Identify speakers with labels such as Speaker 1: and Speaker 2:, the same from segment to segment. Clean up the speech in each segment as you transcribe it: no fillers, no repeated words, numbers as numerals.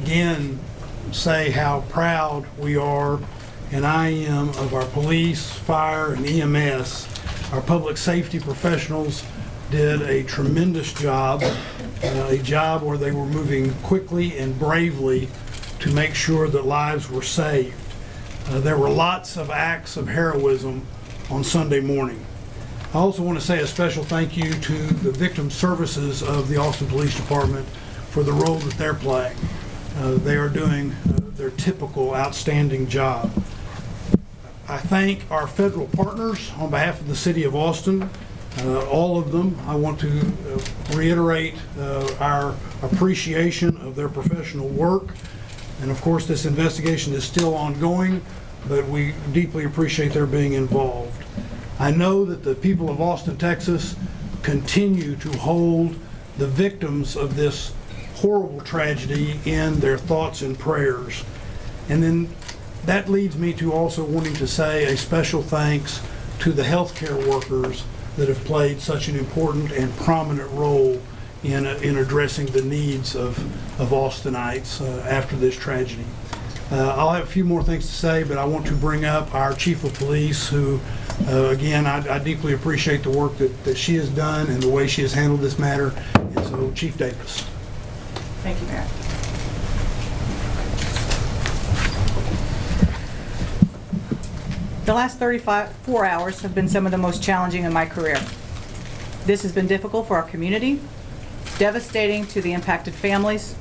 Speaker 1: again say how proud we are, and I am, of our police, fire, and EMS. Our public safety professionals did a tremendous job, a job where they were moving quickly and bravely to make sure that lives were saved. There were lots of acts of heroism on Sunday morning. I also want to say a special thank you to the victim services of the Austin Police Department for the role that they're playing. They are doing their typical outstanding job. I thank our federal partners on behalf of the City of Austin, all of them. I want to reiterate our appreciation of their professional work. And of course, this investigation is still ongoing, but we deeply appreciate their being involved. I know that the people of Austin, Texas continue to hold the victims of this horrible tragedy in their thoughts and prayers. And then that leads me to also wanting to say a special thanks to the healthcare workers that have played such an important and prominent role in addressing the needs of Austinites after this tragedy. I'll have a few more things to say, but I want to bring up our Chief of Police, who, again, I deeply appreciate the work that she has done and the way she has handled this matter. And so, Chief Davis.
Speaker 2: Thank you, Mayor. The last 34 hours have been some of the most challenging in my career. This has been difficult for our community, devastating to the impacted families,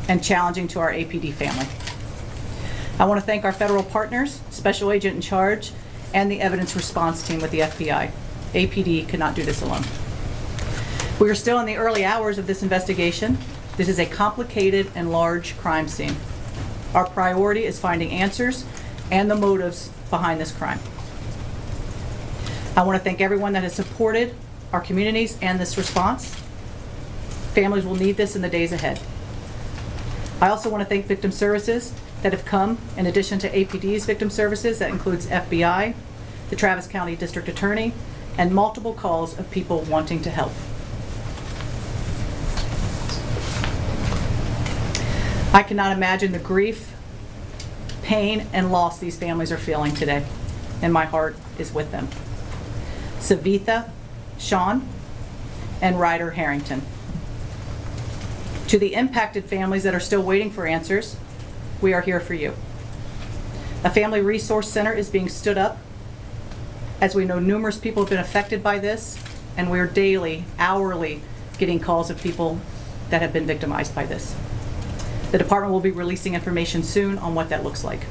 Speaker 2: and challenging to our APD family. I want to thank our federal partners, Special Agent in Charge, and the evidence response team with the FBI. APD could not do this alone. We are still in the early hours of this investigation. This is a complicated and large crime scene. Our priority is finding answers and the motives behind this crime. I want to thank everyone that has supported our communities and this response. Families will need this in the days ahead. I also want to thank victim services that have come in addition to APD's victim services. That includes FBI, the Travis County District Attorney, and multiple calls of people wanting to help. I cannot imagine the grief, pain, and loss these families are feeling today, and my heart is with them. Savitha, Sean, and Ryder Harrington. To the impacted families that are still waiting for answers, we are here for you. A family resource center is being stood up, as we know numerous people have been affected by this, and we're daily, hourly, getting calls of people that have been victimized by this. The department will be releasing information soon on what that looks like.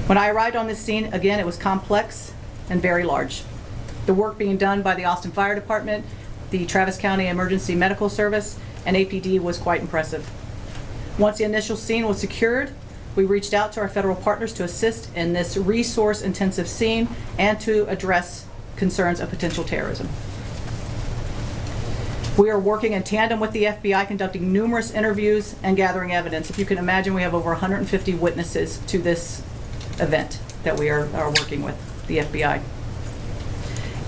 Speaker 2: When I arrived on this scene, again, it was complex and very large. The work being done by the Austin Fire Department, the Travis County Emergency Medical Service, and APD was quite impressive. Once the initial scene was secured, we reached out to our federal partners to assist in this resource-intensive scene and to address concerns of potential terrorism. We are working in tandem with the FBI, conducting numerous interviews and gathering evidence. If you can imagine, we have over 150 witnesses to this event that we are working with the FBI.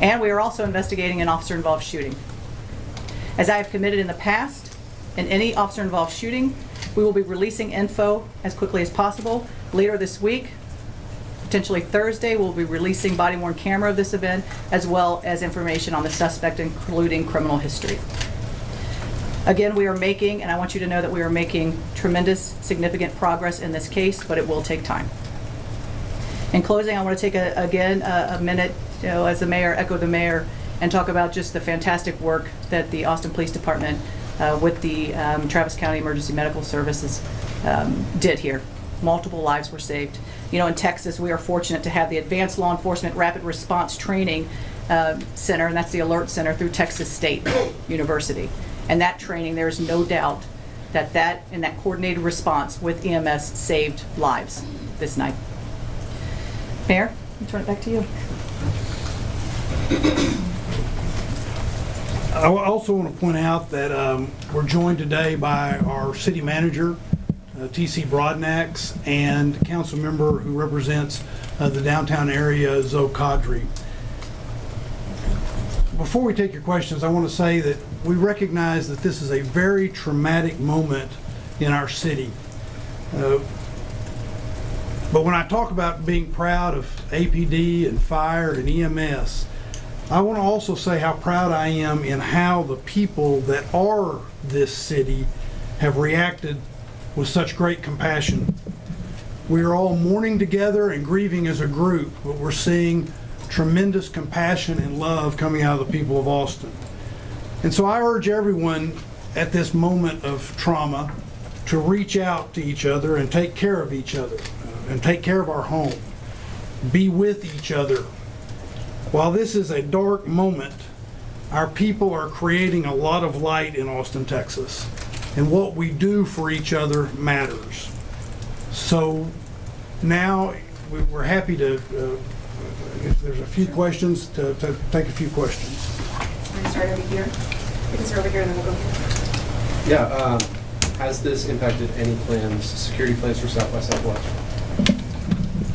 Speaker 2: And we are also investigating an officer-involved shooting. As I have committed in the past, in any officer-involved shooting, we will be releasing info as quickly as possible. Later this week, potentially Thursday, we'll be releasing body-worn camera of this event, as well as information on the suspect, including criminal history. Again, we are making, and I want you to know that we are making tremendous, significant progress in this case, but it will take time. In closing, I want to take a minute, as the mayor, echo the mayor, and talk about just the fantastic work that the Austin Police Department with the Travis County Emergency Medical Services did here. Multiple lives were saved. You know, in Texas, we are fortunate to have the Advanced Law Enforcement Rapid Response Training Center, and that's the Alert Center through Texas State University. And that training, there is no doubt that in that coordinated response with EMS saved lives this night. Mayor, I'll turn it back to you.
Speaker 1: I also want to point out that we're joined today by our city manager, T.C. Broadnax, and council member who represents the downtown area, Zoe Kadri. Before we take your questions, I want to say that we recognize that this is a very traumatic moment in our city. But when I talk about being proud of APD and fire and EMS, I want to also say how proud I am in how the people that are this city have reacted with such great compassion. We are all mourning together and grieving as a group, but we're seeing tremendous compassion and love coming out of the people of Austin. And so I urge everyone at this moment of trauma to reach out to each other and take care of each other and take care of our home. Be with each other. While this is a dark moment, our people are creating a lot of light in Austin, Texas. And what we do for each other matters. So now we're happy to, if there's a few questions, to take a few questions.
Speaker 3: We're going to start over here. We can start over here and then we'll go here.
Speaker 4: Yeah, has this impacted any plans, security plans for South by Southwest?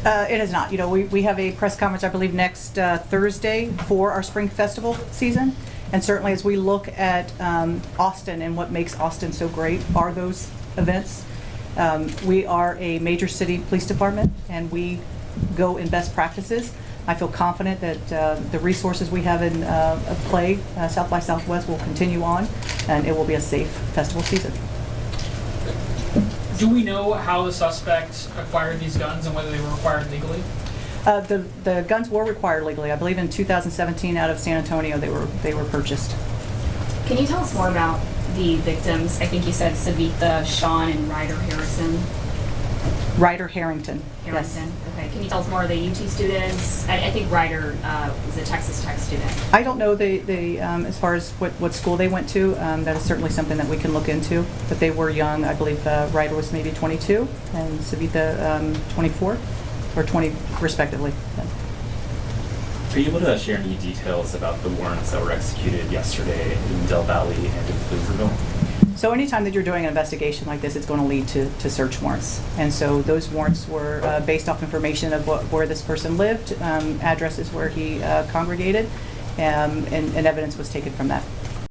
Speaker 2: It has not. You know, we have a press conference, I believe, next Thursday for our spring festival season. And certainly as we look at Austin and what makes Austin so great are those events. We are a major city police department and we go in best practices. I feel confident that the resources we have in play, South by Southwest, will continue on and it will be a safe festival season.
Speaker 5: Do we know how the suspect acquired these guns and whether they were acquired legally?
Speaker 2: The guns were required legally. I believe in 2017 out of San Antonio they were purchased.
Speaker 3: Can you tell us more about the victims? I think you said Savitha, Sean, and Ryder Harrison.
Speaker 2: Ryder Harrington. Yes.
Speaker 3: Harrington. Okay. Can you tell us more? Are they UT students? I think Ryder was a Texas Tech student.
Speaker 2: I don't know as far as what school they went to. That is certainly something that we can look into. But they were young. I believe Ryder was maybe 22 and Savitha 24 or 20 respectively.
Speaker 6: Are you able to share any details about the warrants that were executed yesterday in Del Valle and in Pflugerville?
Speaker 2: So anytime that you're doing an investigation like this, it's going to lead to search warrants. And so those warrants were based off information of where this person lived, addresses where he congregated, and evidence was taken from that.